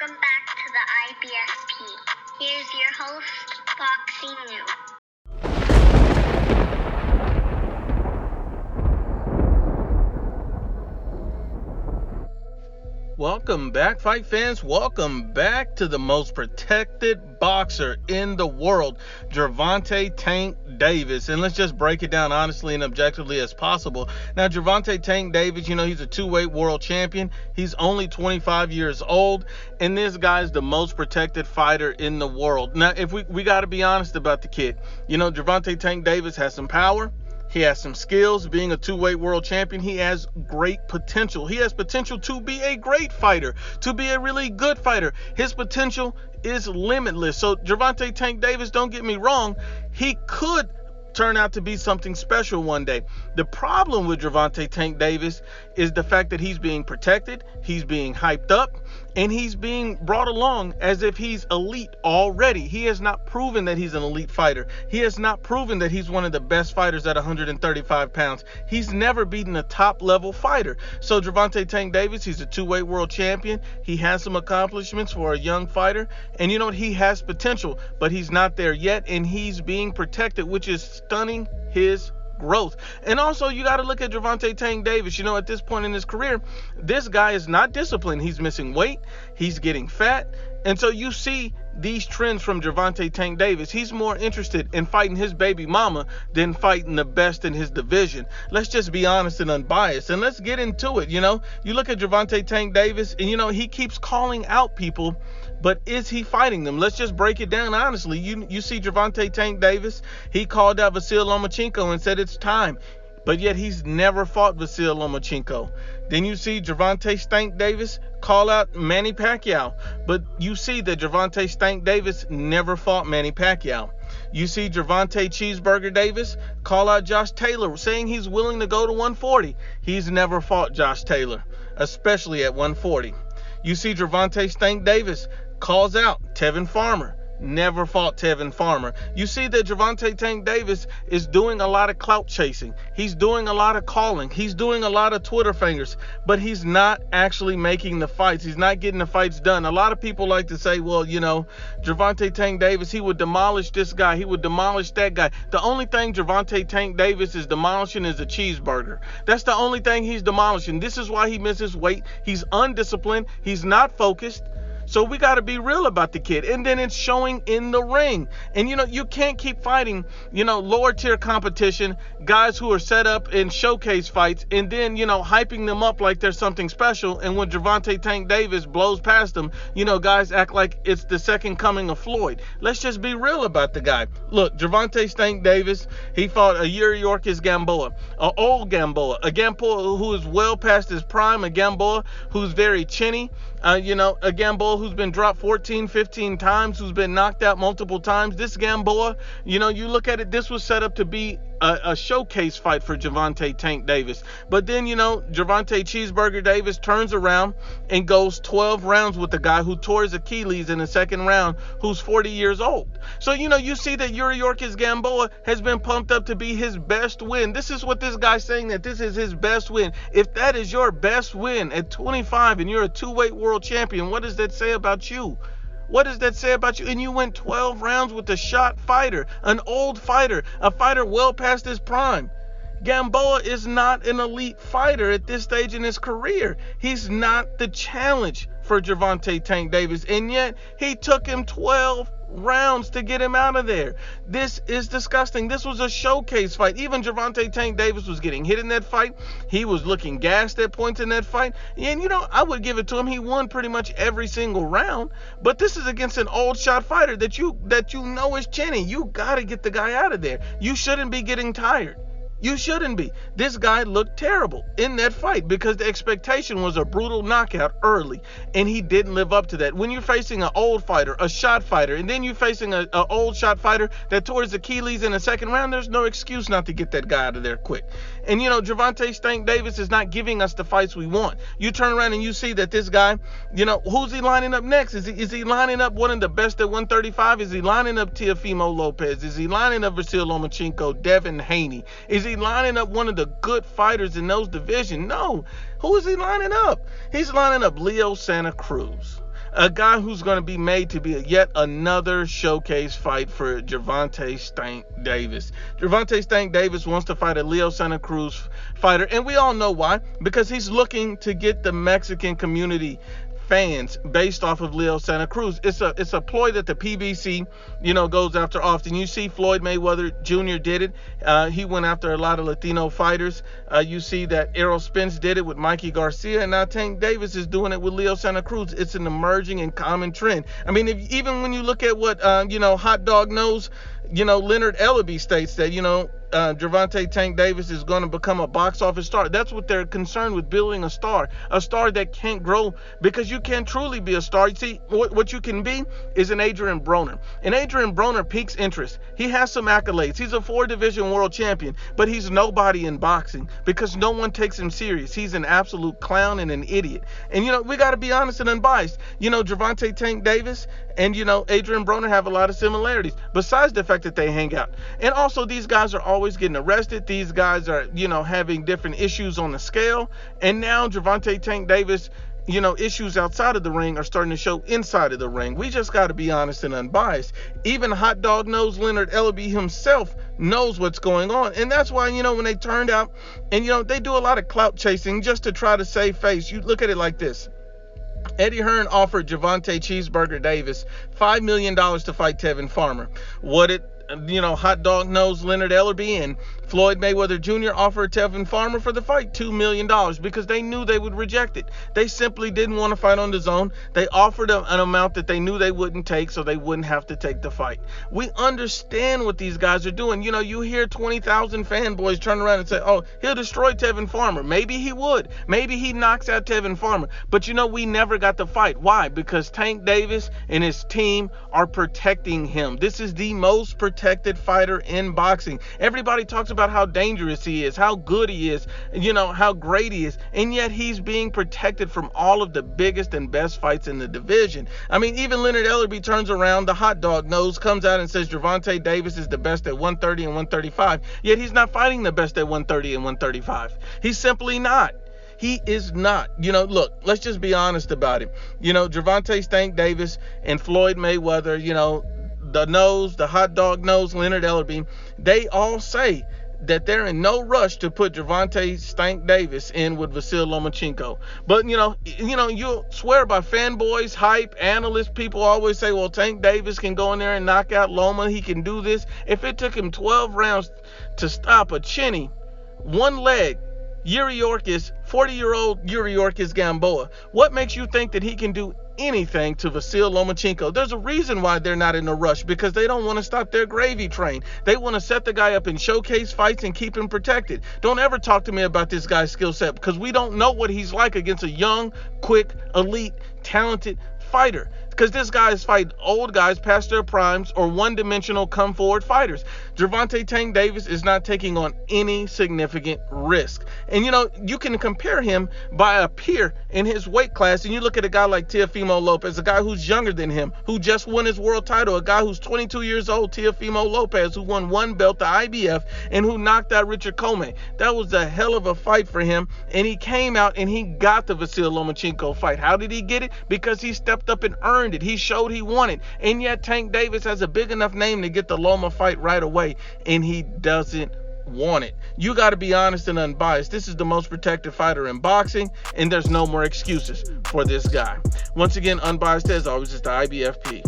Welcome back to the IBFP. Here's your host, Foxy New. Welcome back, fight fans. Welcome back to the most protected boxer in the world, Gervonta Tank Davis. And let's just break it down honestly and objectively as possible. Now, Gervonta Tank Davis, he's a two-weight world champion. He's only 25 years old, and this guy's the most protected fighter in the world. Now, if we got to be honest about the kid, Gervonta Tank Davis has some power. He has some skills. Being a two-weight world champion, he has great potential. He has potential to be a great fighter, to be a really good fighter. His potential is limitless. So Gervonta Tank Davis, don't get me wrong, he could turn out to be something special one day. The problem with Gervonta Tank Davis is the fact that he's being protected, he's being hyped up, and he's being brought along as if he's elite already. He has not proven that he's an elite fighter. He has not proven that he's one of the best fighters at 135 pounds. He's never beaten a top-level fighter. So Gervonta Tank Davis, he's a two-weight world champion. He has some accomplishments for a young fighter. And he has potential, but he's not there yet, and he's being protected, which is stunning his growth. And also, you got to look at Gervonta Tank Davis. At this point in his career, this guy is not disciplined. He's missing weight. He's getting fat. And so you see these trends from Gervonta Tank Davis. He's more interested in fighting his baby mama than fighting the best in his division. Let's just be honest and unbiased, and let's get into it. You look at Gervonta Tank Davis, and he keeps calling out people, but is he fighting them? Let's just break it down honestly. You see Gervonta Tank Davis, he called out Vasyl Lomachenko and said it's time, but yet he's never fought Vasyl Lomachenko. Then you see Gervonta Tank Davis call out Manny Pacquiao, but you see that Gervonta Tank Davis never fought Manny Pacquiao. You see Gervonta Cheeseburger Davis call out Josh Taylor, saying he's willing to go to 140. He's never fought Josh Taylor, especially at 140. You see Gervonta Tank Davis calls out Tevin Farmer. Never fought Tevin Farmer. You see that Gervonta Tank Davis is doing a lot of clout chasing. He's doing a lot of calling. He's doing a lot of Twitter fingers, but he's not actually making the fights. He's not getting the fights done. A lot of people like to say, well, Gervonta Tank Davis, he would demolish this guy. He would demolish that guy. The only thing Gervonta Tank Davis is demolishing is a cheeseburger. That's the only thing he's demolishing. This is why he misses weight. He's undisciplined. He's not focused. So we got to be real about the kid. And then it's showing in the ring. And, you can't keep fighting, lower tier competition, guys who are set up in showcase fights, and then, hyping them up like they're something special. And when Gervonta Tank Davis blows past them, guys act like it's the second coming of Floyd. Let's just be real about the guy. Look, Gervonta Tank Davis, he fought a Yuriorkis Gamboa, an old Gamboa, a Gamboa who is well past his prime, a Gamboa who's very chinny, a Gamboa who's been dropped 14, 15 times, who's been knocked out multiple times. This Gamboa, you look at it, this was set up to be a showcase fight for Gervonta Tank Davis. But then, Gervonta Cheeseburger Davis turns around and goes 12 rounds with the guy who tore his Achilles in the second round, who's 40 years old. So, you see that Yuriorkis Gamboa has been pumped up to be his best win. This is what this guy's saying, that this is his best win. If that is your best win at 25 and you're a two-weight world champion, what does that say about you? What does that say about you? And you went 12 rounds with a shot fighter, an old fighter, a fighter well past his prime. Gamboa is not an elite fighter at this stage in his career. He's not the challenge for Gervonta Tank Davis, and yet he took him 12 rounds to get him out of there. This is disgusting. This was a showcase fight. Even Gervonta Tank Davis was getting hit in that fight. He was looking gassed at points in that fight. And, I would give it to him. He won pretty much every single round. But this is against an old shot fighter that you know is chinny. You got to get the guy out of there. You shouldn't be getting tired. You shouldn't be. This guy looked terrible in that fight because the expectation was a brutal knockout early, and he didn't live up to that. When you're facing an old fighter, a shot fighter, and then you're facing an old shot fighter that tore his Achilles in the second round, there's no excuse not to get that guy out of there quick. And, Gervonta Tank Davis is not giving us the fights we want. You turn around and you see that this guy, who's he lining up next? Is he lining up one of the best at 135? Is he lining up Teofimo Lopez? Is he lining up Vasyl Lomachenko, Devin Haney? Is he lining up one of the good fighters in those divisions? No. Who is he lining up? He's lining up Leo Santa Cruz, A guy who's going to be made to be yet another showcase fight for Gervonta Stank Davis. Gervonta Stank Davis wants to fight a Leo Santa Cruz fighter, and we all know why. Because he's looking to get the Mexican community fans based off of Leo Santa Cruz. It's a ploy that the PBC, goes after often. You see Floyd Mayweather Jr. did it. He went after a lot of Latino fighters. You see that Errol Spence did it with Mikey Garcia, and now Tank Davis is doing it with Leo Santa Cruz. It's an emerging and common trend. I mean, even when you look at what Hot Dog Nose, Leonard Ellerbe states that Gervonta Tank Davis is going to become a box office star. That's what they're concerned with, building a star that can't grow, because you can't truly be a star. You see, what you can be is an Adrian Broner. And Adrian Broner piques interest. He has some accolades. He's a 4-division world champion, but he's nobody in boxing because no one takes him serious. He's an absolute clown and an idiot. And, we got to be honest and unbiased. Gervonta Tank Davis and, Adrian Broner have a lot of similarities, besides the fact that they hang out. And also, these guys are always getting arrested. These guys are, having different issues on the scale. And now Gervonta Tank Davis, issues outside of the ring are starting to show inside of the ring. We just got to be honest and unbiased. Even Hot Dog Nose Leonard Ellerbe himself knows what's going on. And that's why, when they turned out and, they do a lot of clout chasing just to try to save face. You look at it like this. Eddie Hearn offered Gervonta Cheeseburger Davis $5 million to fight Tevin Farmer. What it Hot Dog Nose Leonard Ellerbe and Floyd Mayweather Jr. offered Tevin Farmer for the fight $2 million because they knew they would reject it. They simply didn't want to fight on the zone. They offered an amount that they knew they wouldn't take, so they wouldn't have to take the fight. We understand what these guys are doing. You hear 20,000 fanboys turn around and say, oh, he'll destroy Tevin Farmer. Maybe he would. Maybe he knocks out Tevin Farmer. But we never got the fight. Why? Because Tank Davis and his team are protecting him. This is the most protected fighter in boxing. Everybody talks about how dangerous he is, how good he is, how great he is, and yet he's being protected from all of the biggest and best fights in the division. I mean, even Leonard Ellerbe turns around, the Hot Dog Nose comes out and says Gervonta Davis is the best at 130 and 135, yet he's not fighting the best at 130 and 135. He's simply not. He is not. Look, let's just be honest about it. Gervonta Stank Davis and Floyd Mayweather, the Hot Dog Nose Leonard Ellerbe, they all say that they're in no rush to put Gervonta Stank Davis in with Vasyl Lomachenko. But, you'll swear by fanboys, hype, analysts, people always say, well, Tank Davis can go in there and knock out Loma. He can do this. If it took him 12 rounds to stop a chinny, one leg, 40-year-old Yuriorkis Gamboa, what makes you think that he can do anything to Vasyl Lomachenko? There's a reason why they're not in a rush, because they don't want to stop their gravy train. They want to set the guy up in showcase fights and keep him protected. Don't ever talk to me about this guy's skill set, because we don't know what he's like against a young, quick, elite, talented fighter. Because this guy is fighting old guys past their primes or one-dimensional come-forward fighters. Gervonta Tank Davis is not taking on any significant risk. And, you can compare him by a peer in his weight class, and you look at a guy like Teofimo Lopez, a guy who's younger than him, who just won his world title, a guy who's 22 years old, Teofimo Lopez, who won one belt, the IBF, and who knocked out Richard Comey. That was a hell of a fight for him, and he came out and he got the Vasyl Lomachenko fight. How did he get it? Because he stepped up and earned it. He showed he won it. And yet Tank Davis has a big enough name to get the Loma fight right away, and he doesn't want it. You got to be honest and unbiased. This is the most protected fighter in boxing, and there's no more excuses for this guy. Once again, unbiased as always, is the IBFP.